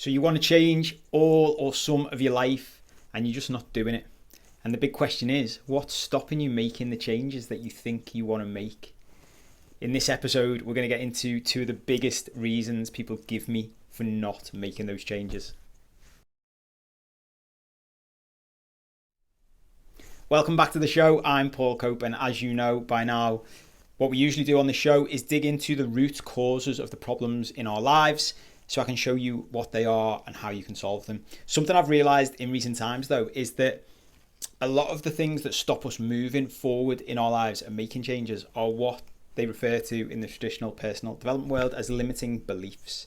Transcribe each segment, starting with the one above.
So you want to change all or some of your life and you're just not doing it. And the big question is, what's stopping you making the changes that you think you want to make? In this episode, we're going to get into two of the biggest reasons people give me for not making those changes. Welcome back to the show. I'm Paul Cope, and as you know by now, what we usually do on the show is dig into the root causes of the problems in our lives so I can show you what they are and how you can solve them. Something I've realized in recent times, though, is that a lot of the things that stop us moving forward in our lives and making changes are what they refer to in the traditional personal development world as limiting beliefs.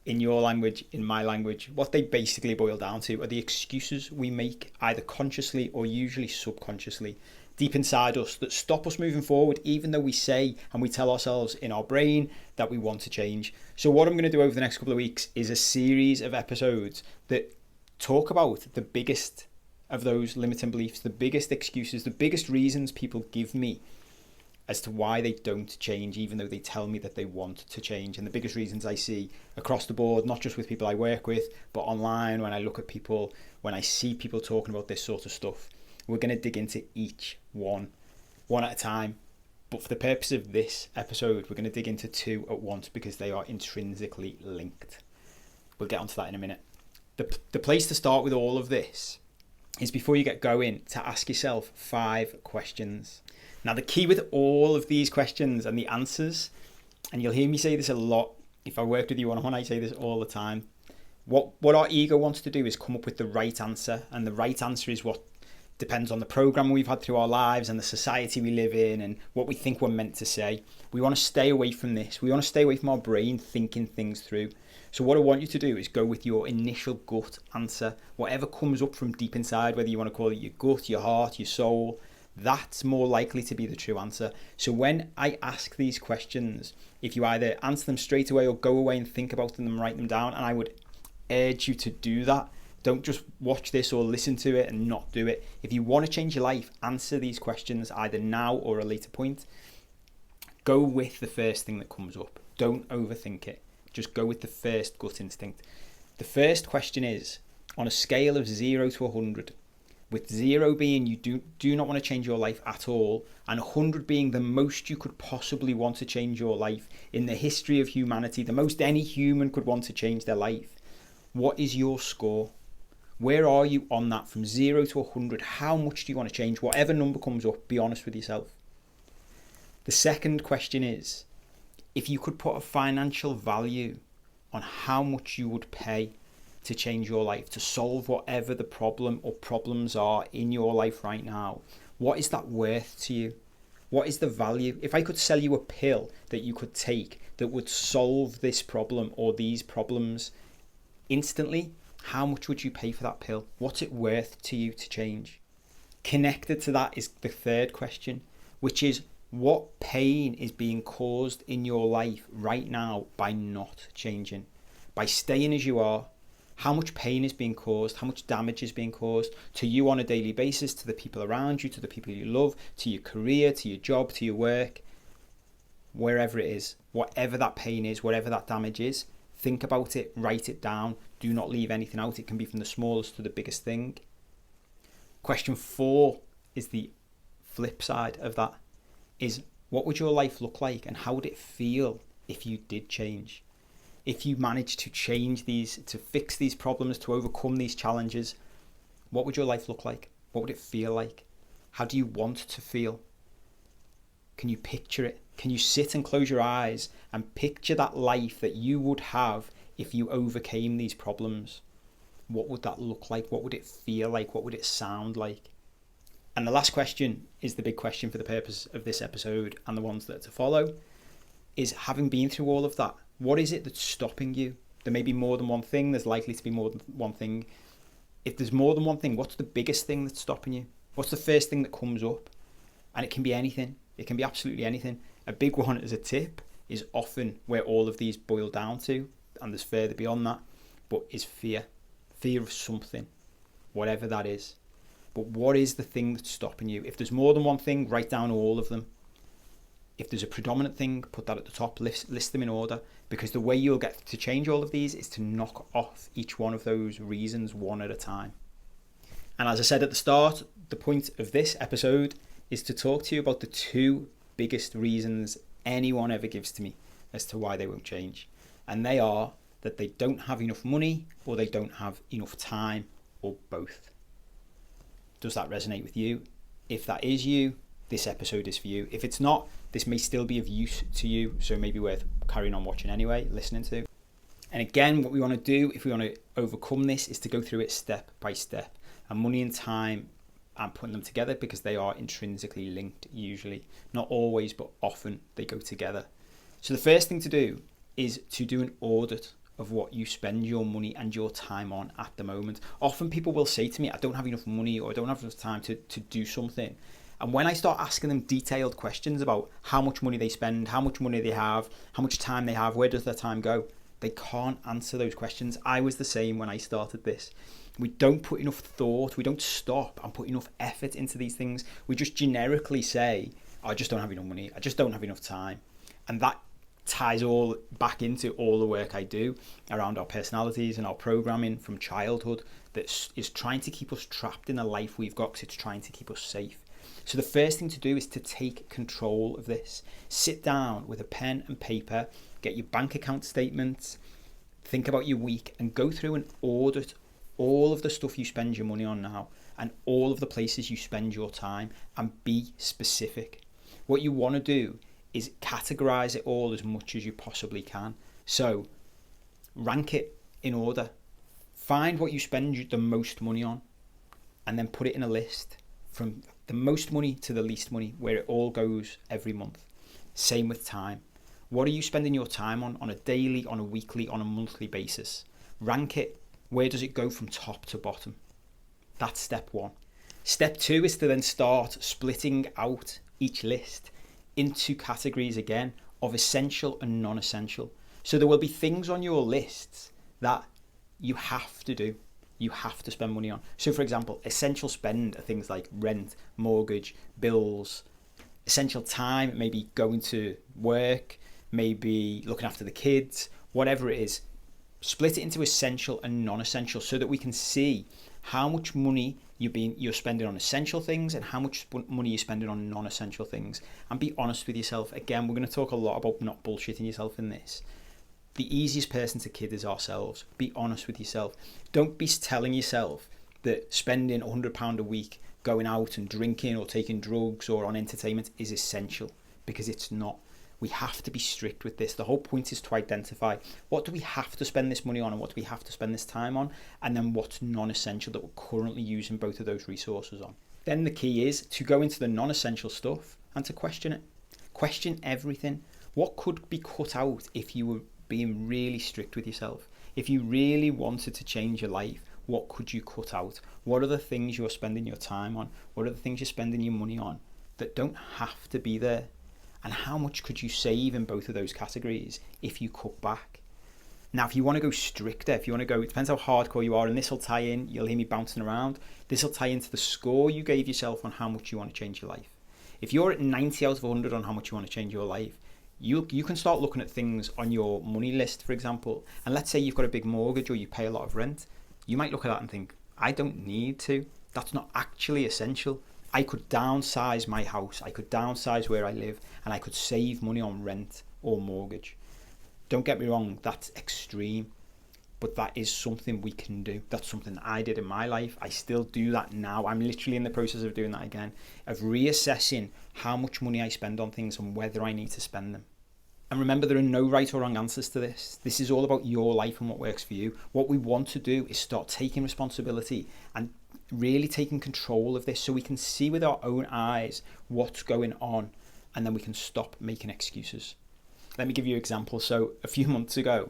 In your language, in my language, what they basically boil down to are the excuses we make either consciously or usually subconsciously deep inside us that stop us moving forward, even though we say and we tell ourselves in our brain that we want to change. So what I'm going to do over the next couple of weeks is a series of episodes that talk about the biggest of those limiting beliefs, the biggest excuses, the biggest reasons people give me as to why they don't change, even though they tell me that they want to change. And the biggest reasons I see across the board, not just with people I work with, but online, when I look at people, when I see people talking about this sort of stuff. We're going to dig into each one at a time. But for the purpose of this episode, we're going to dig into two at once because they are intrinsically linked. We'll get onto that in a minute. The place to start with all of this is, before you get going, to ask yourself 5 questions. Now, the key with all of these questions and the answers, and you'll hear me say this a lot if I work with you one-on-one, I say this all the time. What our ego wants to do is come up with the right answer, and the right answer is what depends on the program we've had through our lives and the society we live in and what we think we're meant to say. We want to stay away from this. We want to stay away from our brain thinking things through. So what I want you to do is go with your initial gut answer, whatever comes up from deep inside, whether you want to call it your gut, your heart, your soul. That's more likely to be the true answer. So when I ask these questions, if you either answer them straight away or go away and think about them and write them down, and I would urge you to do that. Don't just watch this or listen to it and not do it. If you want to change your life, answer these questions either now or a later point. Go with the first thing that comes up. Don't overthink it. Just go with the first gut instinct. The first question is, on a scale of 0 to 100, with 0 being you do not want to change your life at all, and 100 being the most you could possibly want to change your life in the history of humanity, the most any human could want to change their life, what is your score? Where are you on that from 0 to 100? How much do you want to change? Whatever number comes up, be honest with yourself. The second question is, if you could put a financial value on how much you would pay to change your life, to solve whatever the problem or problems are in your life right now, what is that worth to you? What is the value? If I could sell you a pill that you could take that would solve this problem or these problems instantly, how much would you pay for that pill? What's it worth to you to change? Connected to that is the third question, which is, what pain is being caused in your life right now by not changing, by staying as you are? How much pain is being caused? How much damage is being caused to you on a daily basis, to the people around you, to the people you love, to your career, to your job, to your work, wherever it is, whatever that pain is, whatever that damage is, think about it, write it down. Do not leave anything out. It can be from the smallest to the biggest thing. Question 4 is the flip side of that, is what would your life look like and how would it feel if you did change? If you managed to change these, to fix these problems, to overcome these challenges, what would your life look like? What would it feel like? How do you want to feel? Can you picture it? Can you sit and close your eyes and picture that life that you would have if you overcame these problems? What would that look like? What would it feel like? What would it sound like? And the last question is the big question for the purpose of this episode and the ones that are to follow, is, having been through all of that, what is it that's stopping you? There may be more than one thing. There's likely to be more than one thing. If there's more than one thing, what's the biggest thing that's stopping you? What's the first thing that comes up? And it can be anything. It can be absolutely anything. A big one as a tip is often where all of these boil down to, and there's further beyond that, but is fear. Fear of something, whatever that is. But what is the thing that's stopping you? If there's more than one thing, write down all of them. If there's a predominant thing, put that at the top, list them in order. because the way you'll get to change all of these is to knock off each one of those reasons one at a time. And as I said at the start, the point of this episode is to talk to you about the two biggest reasons anyone ever gives to me as to why they won't change. And they are that they don't have enough money, or they don't have enough time, or both. Does that resonate with you? If that is you, this episode is for you. If it's not, this may still be of use to you, so maybe worth carrying on watching anyway, listening to. And again, what we want to do, if we want to overcome this, is to go through it step by step. And money and time, I'm putting them together because they are intrinsically linked usually. Not always, but often they go together. So the first thing to do is to do an audit of what you spend your money and your time on at the moment. Often people will say to me, I don't have enough money, or I don't have enough time to do something. And when I start asking them detailed questions about how much money they spend, how much money they have, how much time they have, where does their time go, they can't answer those questions. I was the same when I started this. We don't put enough thought, we don't stop and put enough effort into these things. We just generically say, I just don't have enough money, I just don't have enough time. And that ties all back into all the work I do around our personalities and our programming from childhood that is trying to keep us trapped in the life we've got, because it's trying to keep us safe. So the first thing to do is to take control of this. Sit down with a pen and paper, get your bank account statements, think about your week, and go through and audit all of the stuff you spend your money on now and all of the places you spend your time, and be specific. What you want to do is categorize it all as much as you possibly can. So rank it in order. Find what you spend the most money on, and then put it in a list from the most money to the least money, where it all goes every month. Same with time. What are you spending your time on a daily, on a weekly, on a monthly basis? Rank it. Where does it go from top to bottom? That's step one. Step two is to then start splitting out each list into categories again of essential and non-essential. So there will be things on your lists that you have to do. You have to spend money on. So for example, essential spend are things like rent, mortgage, bills. Essential time, maybe going to work, maybe looking after the kids, whatever it is. Split it into essential and non-essential so that we can see how much money you're spending on essential things and how much money you're spending on non-essential things. And be honest with yourself. Again, we're going to talk a lot about not bullshitting yourself in this. The easiest person to kid is ourselves. Be honest with yourself. Don't be telling yourself that spending £100 a week going out and drinking or taking drugs or on entertainment is essential, because it's not. We have to be strict with this. The whole point is to identify what do we have to spend this money on and what do we have to spend this time on, and then what's non-essential that we're currently using both of those resources on. Then the key is to go into the non-essential stuff and to question it. Question everything. What could be cut out if you were being really strict with yourself? If you really wanted to change your life, what could you cut out? What are the things you're spending your time on? What are the things you're spending your money on that don't have to be there? And how much could you save in both of those categories if you cut back? Now, if you want to go stricter, if you want to go, it depends how hardcore you are, and this will tie in, you'll hear me bouncing around, this will tie into the score you gave yourself on how much you want to change your life. If you're at 90 out of 100 on how much you want to change your life, you can start looking at things on your money list, for example, and let's say you've got a big mortgage or you pay a lot of rent. You might look at that and think, I don't need to. That's not actually essential. I could downsize my house, I could downsize where I live, and I could save money on rent or mortgage. Don't get me wrong, that's extreme, but that is something we can do. That's something I did in my life. I still do that now. I'm literally in the process of doing that again, of reassessing how much money I spend on things and whether I need to spend them. And remember, there are no right or wrong answers to this. This is all about your life and what works for you. What we want to do is start taking responsibility and really taking control of this so we can see with our own eyes what's going on, and then we can stop making excuses. Let me give you an example. So a few months ago,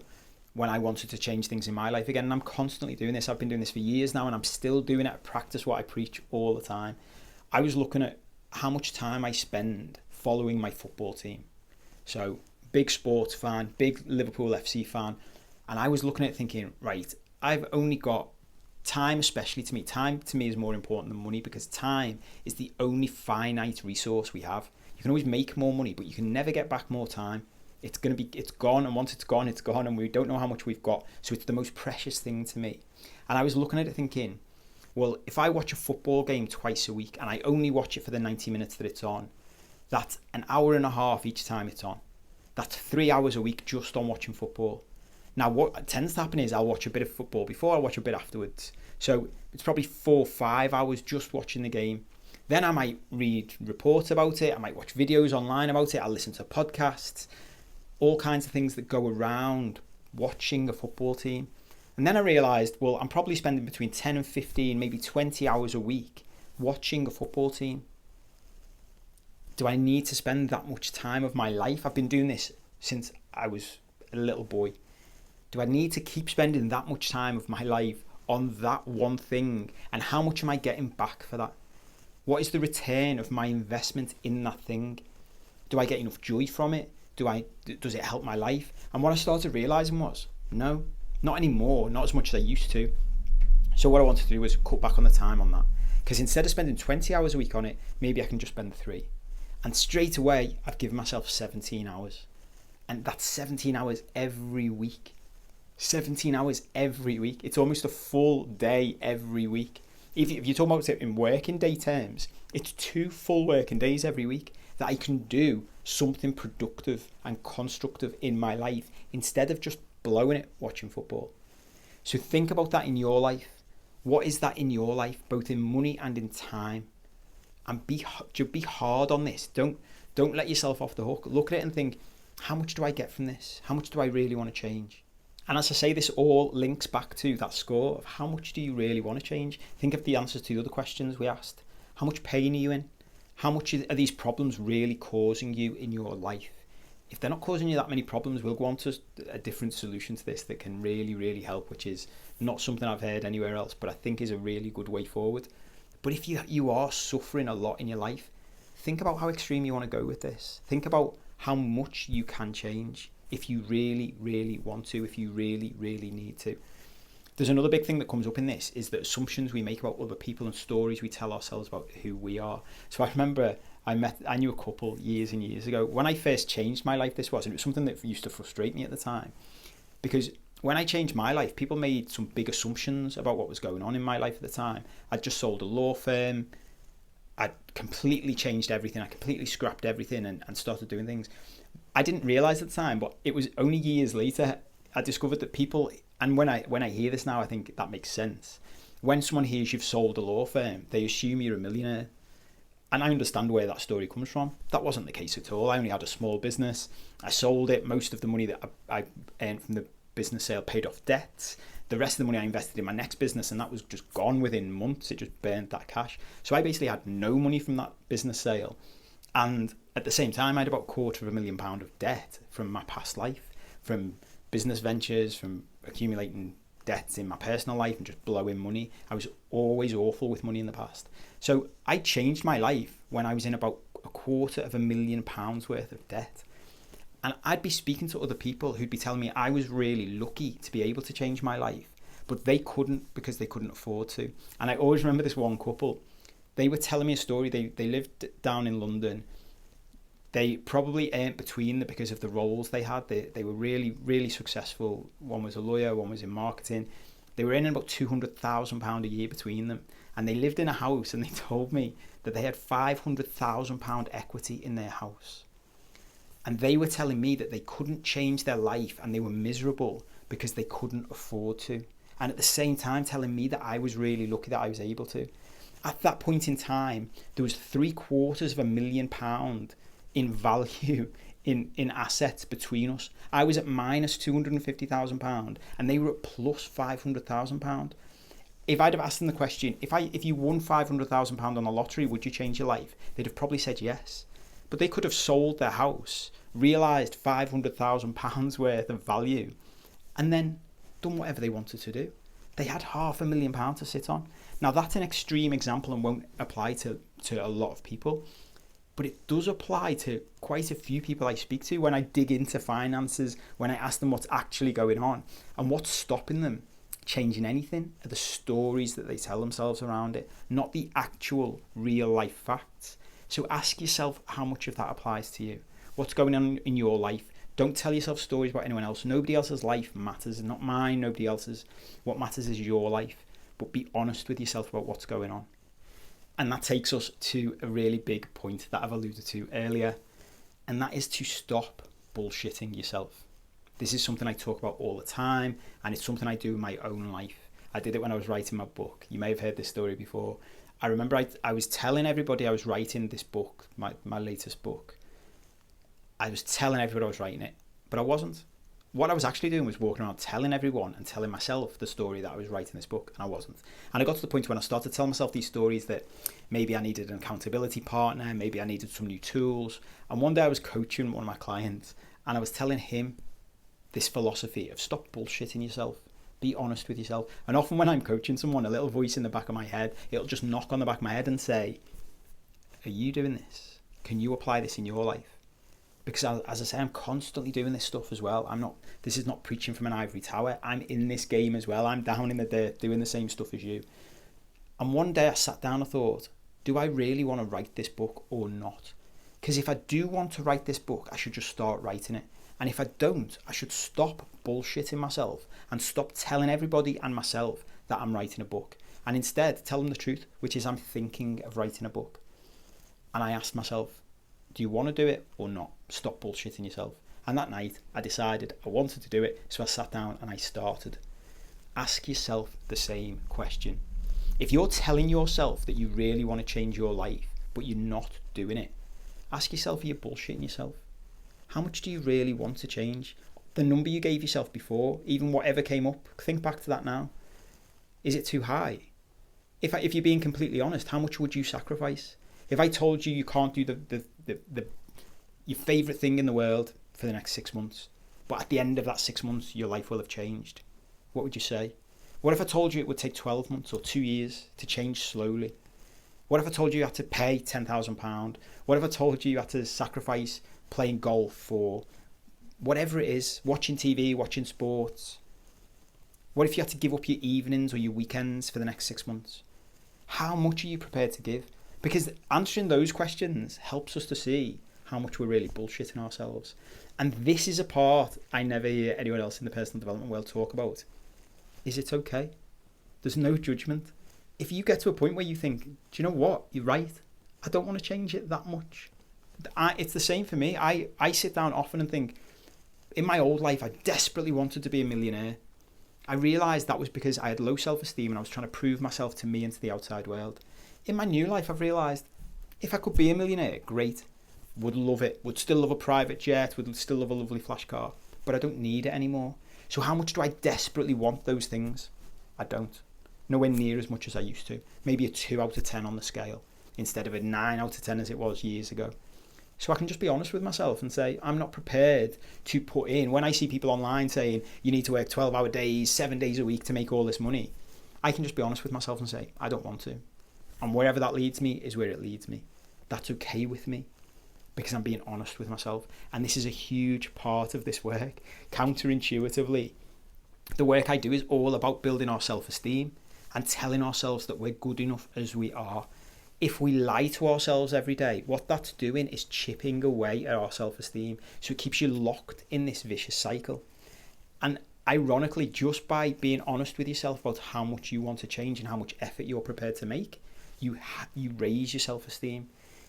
when I wanted to change things in my life again, and I'm constantly doing this, I've been doing this for years now, and I'm still doing it. I practice what I preach all the time. I was looking at how much time I spend following my football team. So big sports fan, big Liverpool FC fan, and I was looking at it thinking, right, I've only got time, especially to me. Time to me is more important than money, because time is the only finite resource we have. You can always make more money, but you can never get back more time. It's gone, and once it's gone, and we don't know how much we've got. So it's the most precious thing to me. And I was looking at it thinking, well, if I watch a football game twice a week and I only watch it for the 90 minutes that it's on, that's an hour and a half each time it's on. That's 3 hours a week just on watching football. Now, what tends to happen is I'll watch a bit of football before, I'll watch a bit afterwards. So it's probably 4 or 5 hours just watching the game. Then I might read reports about it. I might watch videos online about it. I'll listen to podcasts, all kinds of things that go around watching a football team. And then I realised, well, I'm probably spending between 10 and 15, maybe 20 hours a week watching a football team. Do I need to spend that much time of my life? I've been doing this since I was a little boy. Do I need to keep spending that much time of my life on that one thing? And how much am I getting back for that? What is the return of my investment in that thing? Do I get enough joy from it? Does it help my life? And what I started realising was, no, not anymore, not as much as I used to. So what I wanted to do was cut back on the time on that. Because instead of spending 20 hours a week on it, maybe I can just spend 3. And straight away, I've given myself 17 hours. And that's 17 hours every week. 17 hours every week. It's almost a full day every week. If you're talking about it in working day terms, it's 2 full working days every week that I can do something productive and constructive in my life instead of just blowing it watching football. So think about that in your life. What is that in your life, both in money and in time? And be hard on this. Don't let yourself off the hook. Look at it and think, how much do I get from this? How much do I really want to change? And as I say, this all links back to that score of how much do you really want to change? Think of the answers to the other questions we asked. How much pain are you in? How much are these problems really causing you in your life? If they're not causing you that many problems, we'll go on to a different solution to this that can really, really help, which is not something I've heard anywhere else, but I think is a really good way forward. But if you are suffering a lot in your life, think about how extreme you want to go with this. Think about how much you can change if you really, really want to, if you really, really need to. There's another big thing that comes up in this is the assumptions we make about other people and stories we tell ourselves about who we are. So I remember I knew a couple years and years ago. When I first changed my life, and it was something that used to frustrate me at the time, because when I changed my life, people made some big assumptions about what was going on in my life at the time. I'd just sold a law firm. I'd completely changed everything. I completely scrapped everything and started doing things. I didn't realise at the time, but it was only years later I discovered that people, and when I hear this now, I think that makes sense. When someone hears you've sold a law firm, they assume you're a millionaire. And I understand where that story comes from. That wasn't the case at all. I only had a small business. I sold it. Most of the money that I earned from the business sale paid off debts. The rest of the money I invested in my next business, and that was just gone within months. It just burned that cash. So I basically had no money from that business sale. And at the same time, I had about £250,000 of debt from my past life, from business ventures, from accumulating debts in my personal life and just blowing money. I was always awful with money in the past. So I changed my life when I was in about £250,000 worth of debt. And I'd be speaking to other people who'd be telling me I was really lucky to be able to change my life, but they couldn't because they couldn't afford to. And I always remember this one couple. They were telling me a story. They lived down in London. They probably earned between them because of the roles they had. They were really, really successful. One was a lawyer, one was in marketing. They were earning about £200,000 a year between them. And they lived in a house, and they told me that they had £500,000 equity in their house. And they were telling me that they couldn't change their life and they were miserable because they couldn't afford to. And at the same time telling me that I was really lucky that I was able to. At that point in time, there was £750,000 in value in assets between us. I was at minus £250,000 and they were at plus £500,000. If I'd have asked them the question, if you won £500,000 on the lottery, would you change your life? They'd have probably said yes. But they could have sold their house, realised £500,000 worth of value, and then done whatever they wanted to do. They had £500,000 to sit on. Now that's an extreme example and won't apply to a lot of people, but it does apply to quite a few people I speak to when I dig into finances, when I ask them what's actually going on and what's stopping them changing anything are the stories that they tell themselves around it, not the actual real life facts. So ask yourself how much of that applies to you. What's going on in your life? Don't tell yourself stories about anyone else. Nobody else's life matters, not mine, nobody else's. What matters is your life. But be honest with yourself about what's going on. And that takes us to a really big point that I've alluded to earlier, and that is to stop bullshitting yourself. This is something I talk about all the time, and it's something I do in my own life. I did it when I was writing my book. You may have heard this story before. I remember I was telling everybody I was writing this book, my latest book. I was telling everybody I was writing it, but I wasn't. What I was actually doing was walking around telling everyone and telling myself the story that I was writing this book, and I wasn't. And I got to the point when I started telling myself these stories that maybe I needed an accountability partner, maybe I needed some new tools. And one day I was coaching one of my clients, and I was telling him this philosophy of stop bullshitting yourself. Be honest with yourself. And often when I'm coaching someone, a little voice in the back of my head, it'll just knock on the back of my head and say, are you doing this? Can you apply this in your life? Because as I say, I'm constantly doing this stuff as well. This is not preaching from an ivory tower. I'm in this game as well. I'm down in the dirt doing the same stuff as you. And one day I sat down and thought, do I really want to write this book or not? Because if I do want to write this book, I should just start writing it. And if I don't, I should stop bullshitting myself and stop telling everybody and myself that I'm writing a book. And instead, tell them the truth, which is I'm thinking of writing a book. And I asked myself, do you want to do it or not? Stop bullshitting yourself. And that night, I decided I wanted to do it, so I sat down and I started. Ask yourself the same question. If you're telling yourself that you really want to change your life, but you're not doing it, ask yourself, are you bullshitting yourself? How much do you really want to change? The number you gave yourself before, even whatever came up, think back to that now. Is it too high? If you're being completely honest, how much would you sacrifice? If I told you can't do your favourite thing in the world for the next 6 months, but at the end of that 6 months, your life will have changed, what would you say? What if I told you it would take 12 months or 2 years to change slowly? What if I told you you had to pay £10,000? What if I told you you had to sacrifice playing golf or whatever it is, watching TV, watching sports? What if you had to give up your evenings or your weekends for the next 6 months? How much are you prepared to give? Because answering those questions helps us to see how much we're really bullshitting ourselves. And this is a part I never hear anyone else in the personal development world talk about. Is it okay? There's no judgment. If you get to a point where you think, do you know what? You're right. I don't want to change it that much. It's the same for me. I sit down often and think, in my old life, I desperately wanted to be a millionaire. I realised that was because I had low self-esteem and I was trying to prove myself to me and to the outside world. In my new life, I've realised if I could be a millionaire, great. Would love it. Would still love a private jet. Would still love a lovely flash car. But I don't need it anymore. So how much do I desperately want those things? I don't. Nowhere near as much as I used to. Maybe a 2 out of 10 on the scale instead of a 9 out of 10 as it was years ago. So I can just be honest with myself and say, I'm not prepared to put in, when I see people online saying, you need to work 12-hour days, 7 days a week to make all this money, I can just be honest with myself and say, I don't want to. And wherever that leads me is where it leads me. That's okay with me because I'm being honest with myself. And this is a huge part of this work. Counterintuitively, the work I do is all about building our self-esteem and telling ourselves that we're good enough as we are. If we lie to ourselves every day, what that's doing is chipping away at our self-esteem. So it keeps you locked in this vicious cycle. And ironically, just by being honest with yourself about how much you want to change and how much effort you're prepared to make, you raise your self-esteem.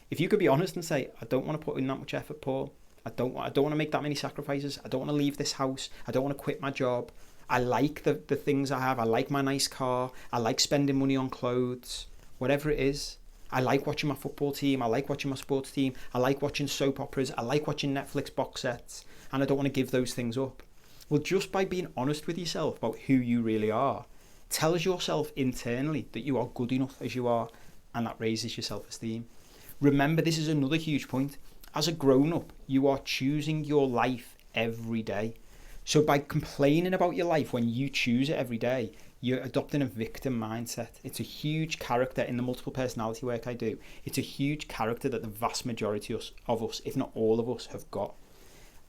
If you could be honest and say, I don't want to put in that much effort, Paul. I don't want to make that many sacrifices. I don't want to leave this house. I don't want to quit my job. I like the things I have. I like my nice car. I like spending money on clothes. Whatever it is. I like watching my football team. I like watching my sports team. I like watching soap operas. I like watching Netflix box sets. And I don't want to give those things up. Well, just by being honest with yourself about who you really are, tells yourself internally that you are good enough as you are, and that raises your self-esteem. Remember, this is another huge point. As a grown-up, you are choosing your life every day. So by complaining about your life when you choose it every day, you're adopting a victim mindset. It's a huge character in the multiple personality work I do. It's a huge character that the vast majority of us, if not all of us, have got.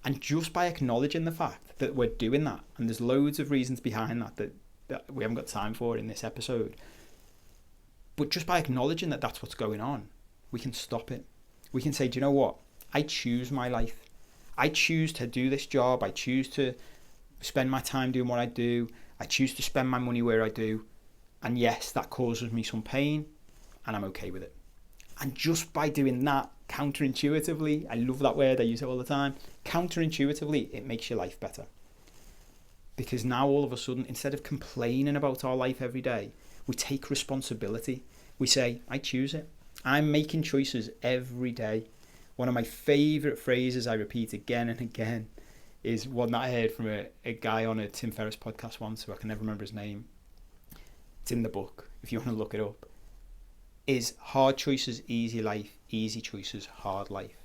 And just by acknowledging the fact that we're doing that, and there's loads of reasons behind that we haven't got time for in this episode, but just by acknowledging that that's what's going on, we can stop it. We can say, do you know what? I choose my life. I choose to do this job. I choose to spend my time doing what I do. I choose to spend my money where I do. And yes, that causes me some pain, and I'm okay with it. And just by doing that, counterintuitively, I love that word, I use it all the time, counterintuitively, it makes your life better. Because now all of a sudden, instead of complaining about our life every day, we take responsibility. We say, I choose it. I'm making choices every day. One of my favourite phrases I repeat again and again is one that I heard from a guy on a Tim Ferriss podcast once, who I can never remember his name. It's in the book, if you want to look it up. Is hard choices, easy life, easy choices, hard life.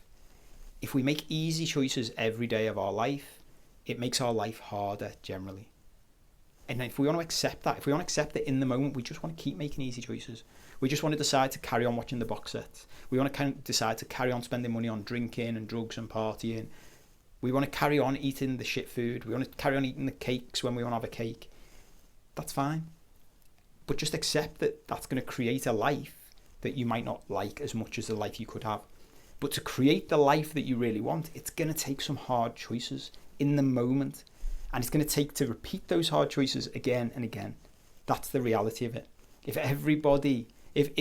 If we make easy choices every day of our life, it makes our life harder generally. And if we want to accept that, if we want to accept that in the moment, we just want to keep making easy choices. We just want to decide to carry on watching the box sets. We want to decide to carry on spending money on drinking and drugs and partying. We want to carry on eating the shit food. We want to carry on eating the cakes when we want to have a cake. That's fine. But just accept that that's going to create a life that you might not like as much as the life you could have. But to create the life that you really want, it's going to take some hard choices in the moment. And it's going to take to repeat those hard choices again and again. That's the reality of it. If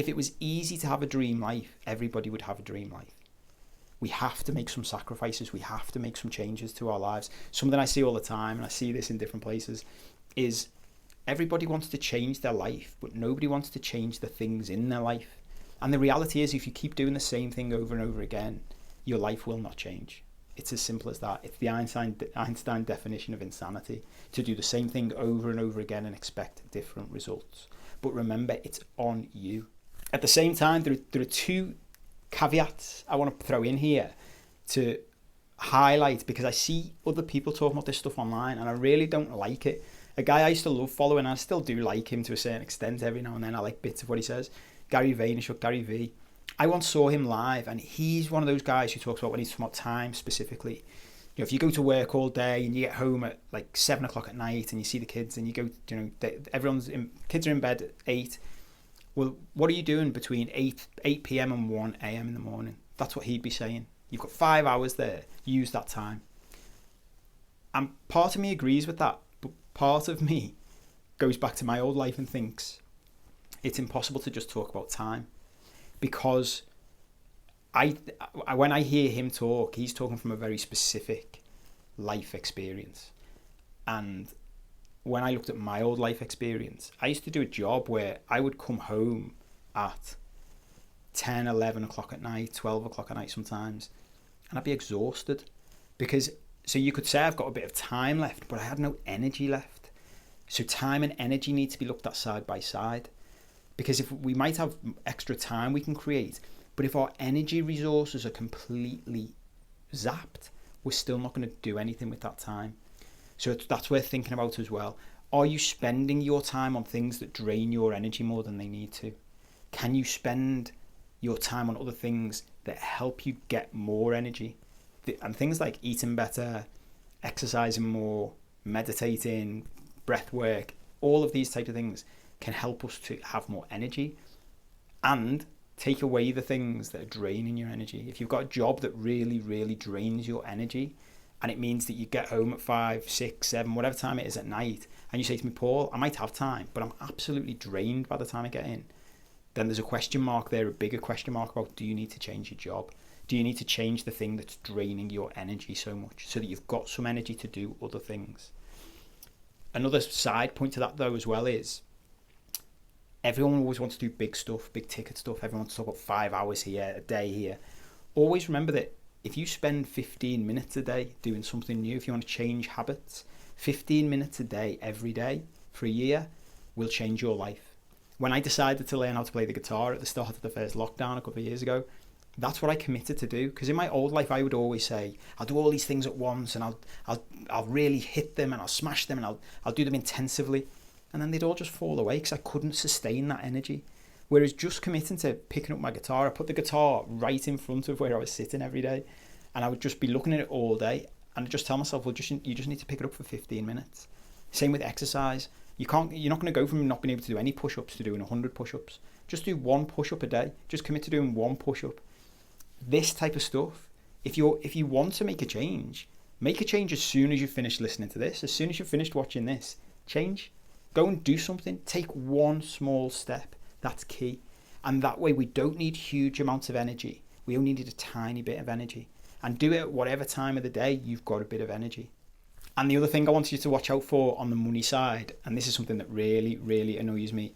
it was easy to have a dream life, everybody would have a dream life. We have to make some sacrifices. We have to make some changes to our lives. Something I see all the time, and I see this in different places, is everybody wants to change their life, but nobody wants to change the things in their life. And the reality is, if you keep doing the same thing over and over again, your life will not change. It's as simple as that. It's the Einstein definition of insanity, to do the same thing over and over again and expect different results. But remember, it's on you. At the same time, there are two caveats I want to throw in here to highlight, because I see other people talking about this stuff online and I really don't like it. A guy I used to love following, and I still do like him to a certain extent. Every now and then I like bits of what he says. Gary Vaynerchuk, Gary V. I once saw him live, and he's one of those guys who talks about when he's talking about time specifically. You know, if you go to work all day and you get home at like 7 o'clock at night and you see the kids and you go, you know, kids are in bed at 8. Well, what are you doing between 8 p.m. and 1 a.m. in the morning? That's what he'd be saying. You've got 5 hours there. Use that time. And part of me agrees with that. But part of me goes back to my old life and thinks it's impossible to just talk about time, because when I hear him talk, he's talking from a very specific life experience. And when I looked at my old life experience, I used to do a job where I would come home at 10, 11 o'clock at night, 12 o'clock at night sometimes, and I'd be exhausted. So you could say I've got a bit of time left, but I had no energy left. So time and energy need to be looked at side by side, because if we might have extra time we can create, but if our energy resources are completely zapped, we're still not going to do anything with that time. So that's worth thinking about as well. Are you spending your time on things that drain your energy more than they need to? Can you spend your time on other things that help you get more energy? And things like eating better, exercising more, meditating, breath work, all of these types of things can help us to have more energy and take away the things that are draining your energy. If you've got a job that really, really drains your energy, and it means that you get home at 5, 6, 7, whatever time it is at night, and you say to me, Paul, I might have time, but I'm absolutely drained by the time I get in, then there's a question mark there, a bigger question mark about, do you need to change your job? Do you need to change the thing that's draining your energy so much so that you've got some energy to do other things? Another side point to that though as well is, everyone always wants to do big stuff, big ticket stuff. Everyone wants to talk about 5 hours here, a day here. Always remember that if you spend 15 minutes a day doing something new, if you want to change habits, 15 minutes a day, every day, for a year, will change your life. When I decided to learn how to play the guitar at the start of the first lockdown a couple of years ago, that's what I committed to do. Because in my old life, I would always say, I'll do all these things at once, and I'll really hit them, and I'll smash them, and I'll do them intensively. And then they'd all just fall away because I couldn't sustain that energy. Whereas just committing to picking up my guitar, I put the guitar right in front of where I was sitting every day, and I would just be looking at it all day, and I'd just tell myself, well, you just need to pick it up for 15 minutes. Same with exercise. You're not going to go from not being able to do any push-ups to doing 100 push-ups. Just do one push-up a day. Just commit to doing one push-up. This type of stuff If you want to make a change as soon as you've finished listening to this, as soon as you've finished watching this. Change. Go and do something. Take one small step. That's key. And that way we don't need huge amounts of energy. We only need a tiny bit of energy. And do it at whatever time of the day you've got a bit of energy. And the other thing I want you to watch out for on the money side, and this is something that really, really annoys me,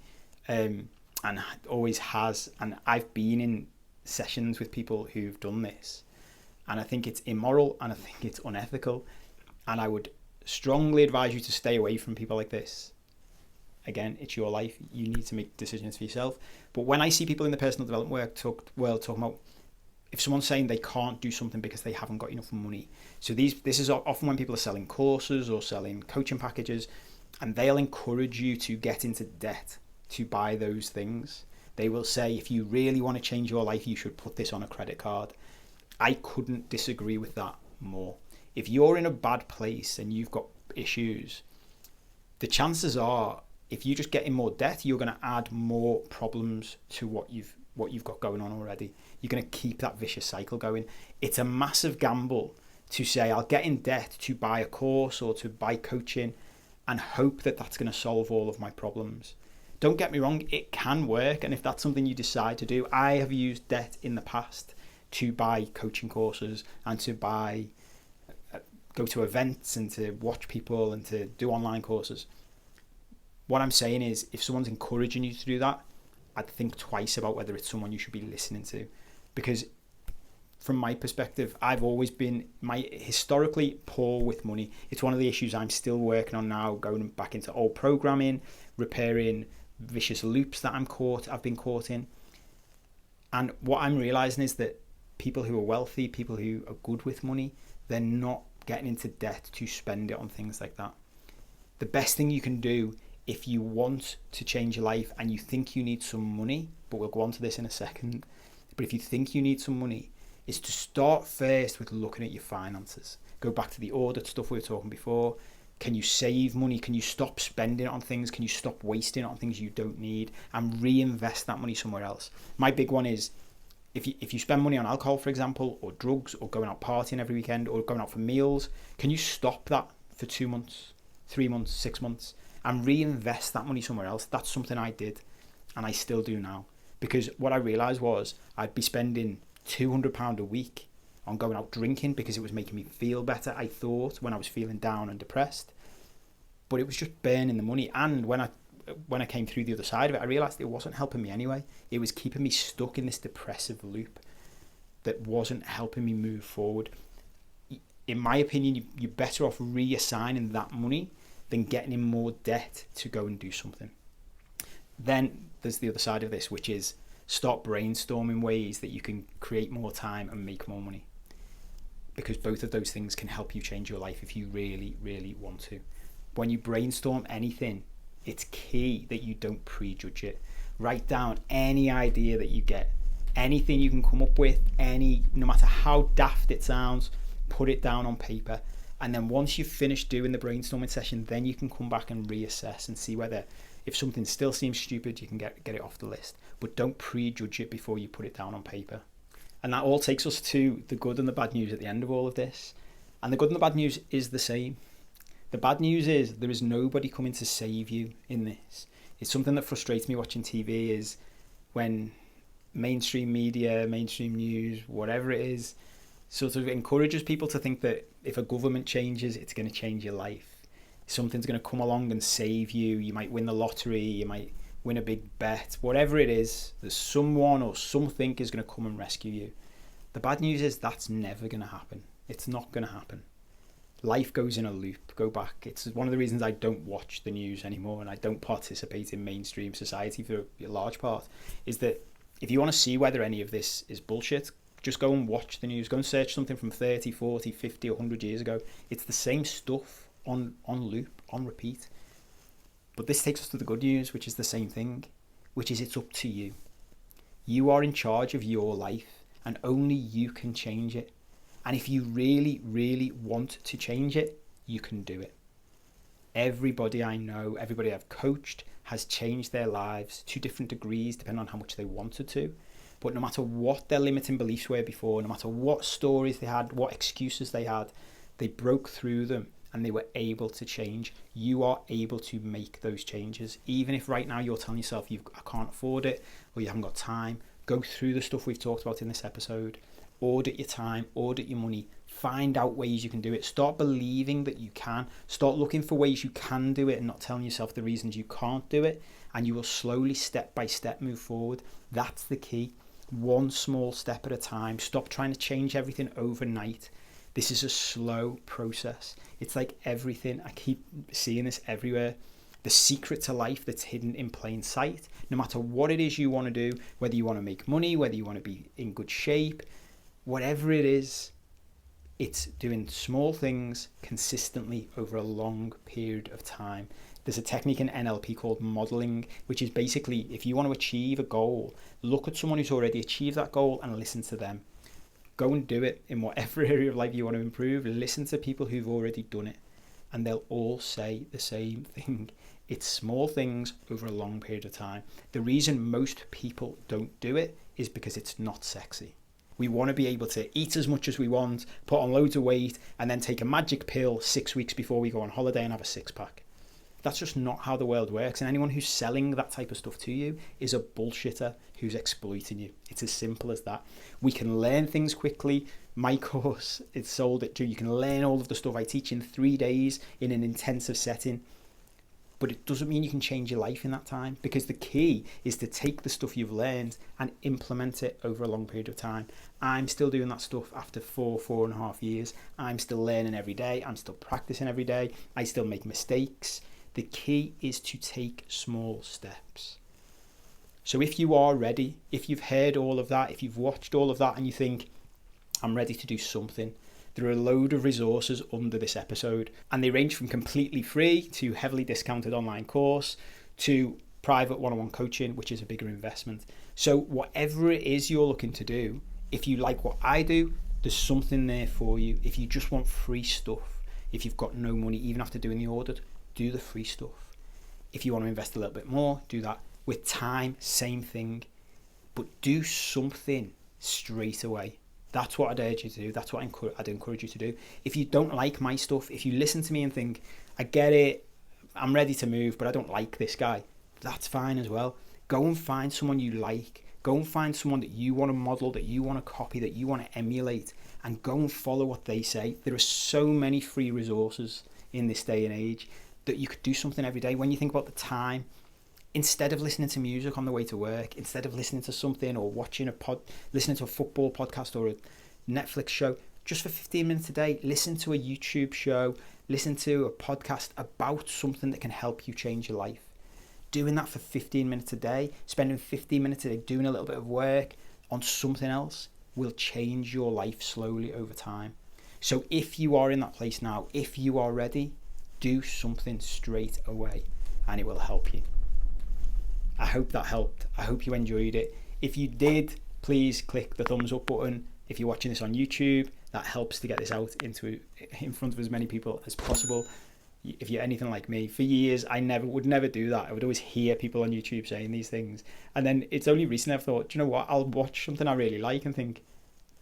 and always has, and I've been in sessions with people who've done this, and I think it's immoral and I think it's unethical, and I would strongly advise you to stay away from people like this. Again, it's your life. You need to make decisions for yourself. But when I see people in the personal development world talking about if someone's saying they can't do something because they haven't got enough money. So this is often when people are selling courses or selling coaching packages, and they'll encourage you to get into debt to buy those things. They will say, if you really want to change your life, you should put this on a credit card. I couldn't disagree with that more. If you're in a bad place and you've got issues, the chances are, if you just get in more debt, you're going to add more problems to what you've got going on already. You're going to keep that vicious cycle going. It's a massive gamble to say, I'll get in debt to buy a course or to buy coaching and hope that that's going to solve all of my problems. Don't get me wrong, it can work. And if that's something you decide to do, I have used debt in the past to buy coaching courses and to go to events and to watch people and to do online courses. What I'm saying is, if someone's encouraging you to do that, I'd think twice about whether it's someone you should be listening to. Because from my perspective, I've always been historically poor with money. It's one of the issues I'm still working on now, going back into old programming, repairing vicious loops that I've been caught in. And what I'm realizing is that people who are wealthy, people who are good with money, they're not getting into debt to spend it on things like that. The best thing you can do if you want to change your life and you think you need some money, but we'll go on to this in a second, but if you think you need some money, is to start first with looking at your finances. Go back to the audit stuff we were talking before. Can you save money? Can you stop spending it on things? Can you stop wasting it on things you don't need and reinvest that money somewhere else? My big one is, if you spend money on alcohol, for example, or drugs, or going out partying every weekend, or going out for meals, can you stop that for 2 months, 3 months, 6 months, and reinvest that money somewhere else? That's something I did, and I still do now. Because what I realised was I'd be spending £200 a week on going out drinking because it was making me feel better, I thought, when I was feeling down and depressed. But it was just burning the money. And when I came through the other side of it, I realised it wasn't helping me anyway. It was keeping me stuck in this depressive loop that wasn't helping me move forward. In my opinion, you're better off reassigning that money than getting in more debt to go and do something. Then there's the other side of this, which is start brainstorming ways that you can create more time and make more money. Because both of those things can help you change your life if you really, really want to. When you brainstorm anything, it's key that you don't prejudge it. Write down any idea that you get, anything you can come up with, no matter how daft it sounds, put it down on paper. And then once you've finished doing the brainstorming session, then you can come back and reassess and see whether, if something still seems stupid, you can get it off the list. But don't prejudge it before you put it down on paper. And that all takes us to the good and the bad news at the end of all of this. And the good and the bad news is the same. The bad news is there is nobody coming to save you in this. It's something that frustrates me watching TV is when mainstream media, mainstream news, whatever it is, sort of encourages people to think that if a government changes, it's going to change your life. Something's going to come along and save you. You might win the lottery. You might win a big bet. Whatever it is, there's someone or something is going to come and rescue you. The bad news is that's never going to happen. It's not going to happen. Life goes in a loop. Go back. It's one of the reasons I don't watch the news anymore and I don't participate in mainstream society for a large part, is that if you want to see whether any of this is bullshit, just go and watch the news. Go and search something from 30, 40, 50, 100 years ago. It's the same stuff on loop, on repeat. But this takes us to the good news, which is the same thing, which is it's up to you. You are in charge of your life and only you can change it. And if you really, really want to change it, you can do it. Everybody I know, everybody I've coached has changed their lives to different degrees depending on how much they wanted to. But no matter what their limiting beliefs were before, no matter what stories they had, what excuses they had, they broke through them and they were able to change. You are able to make those changes. Even if right now you're telling yourself I can't afford it or you haven't got time, go through the stuff we've talked about in this episode. Audit your time, audit your money, find out ways you can do it. Start believing that you can. Start looking for ways you can do it and not telling yourself the reasons you can't do it. And you will slowly, step by step, move forward. That's the key. One small step at a time. Stop trying to change everything overnight. This is a slow process. It's like everything. I keep seeing this everywhere. The secret to life that's hidden in plain sight. No matter what it is you want to do, whether you want to make money, whether you want to be in good shape, whatever it is, it's doing small things consistently over a long period of time. There's a technique in NLP called modeling, which is basically, if you want to achieve a goal, look at someone who's already achieved that goal and listen to them. Go and do it in whatever area of life you want to improve. Listen to people who've already done it, and they'll all say the same thing. It's small things over a long period of time. The reason most people don't do it is because it's not sexy. We want to be able to eat as much as we want, put on loads of weight, and then take a magic pill 6 weeks before we go on holiday and have a six-pack. That's just not how the world works. And anyone who's selling that type of stuff to you is a bullshitter who's exploiting you. It's as simple as that. We can learn things quickly. My course, it's sold at you can learn all of the stuff I teach in 3 days in an intensive setting. But it doesn't mean you can change your life in that time, because the key is to take the stuff you've learned and implement it over a long period of time. I'm still doing that stuff after 4.5 years. I'm still learning every day. I'm still practicing every day. I still make mistakes. The key is to take small steps. So if you are ready, if you've heard all of that, if you've watched all of that and you think, I'm ready to do something, there are a load of resources under this episode, and they range from completely free to heavily discounted online course to private one-on-one coaching, which is a bigger investment. So whatever it is you're looking to do, if you like what I do, there's something there for you. If you just want free stuff, if you've got no money, even after doing the audit, do the free stuff. If you want to invest a little bit more, do that. With time, same thing, but do something straight away. That's what I'd urge you to do. That's what I'd encourage you to do. If you don't like my stuff, if you listen to me and think, I get it, I'm ready to move, but I don't like this guy, that's fine as well. Go and find someone you like. Go and find someone that you want to model, that you want to copy, that you want to emulate, and go and follow what they say. There are so many free resources in this day and age that you could do something every day. When you think about the time, instead of listening to music on the way to work, instead of listening to something or listening to a football podcast or a Netflix show, just for 15 minutes a day, listen to a YouTube show, listen to a podcast about something that can help you change your life. Doing that for 15 minutes a day, spending 15 minutes a day doing a little bit of work on something else will change your life slowly over time. So if you are in that place now, if you are ready, do something straight away and it will help you. I hope that helped. I hope you enjoyed it. If you did, please click the thumbs up button. If you're watching this on YouTube, that helps to get this out in front of as many people as possible. If you're anything like me, for years I would never do that. I would always hear people on YouTube saying these things, and then it's only recently I've thought, do you know what? I'll watch something I really like and think,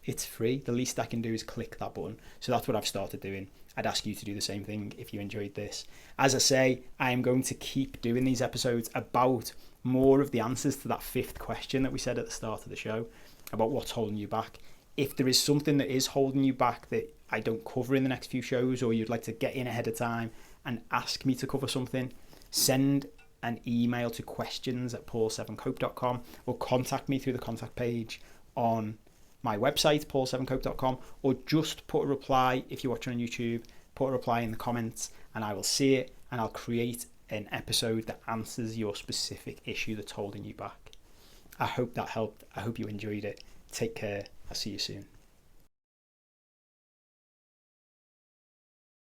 it's free. The least I can do is click that button. So that's what I've started doing. I'd ask you to do the same thing if you enjoyed this. As I say, I am going to keep doing these episodes about more of the answers to that 5th question that we said at the start of the show about what's holding you back. If there is something that is holding you back that I don't cover in the next few shows, or you'd like to get in ahead of time and ask me to cover something, send an email to questions@paul7cope.com or contact me through the contact page on my website, paul7cope.com, or just put a reply if you're watching on YouTube, put a reply in the comments and I will see it and I'll create an episode that answers your specific issue that's holding you back. I hope that helped. I hope you enjoyed it. Take care. I'll see you soon.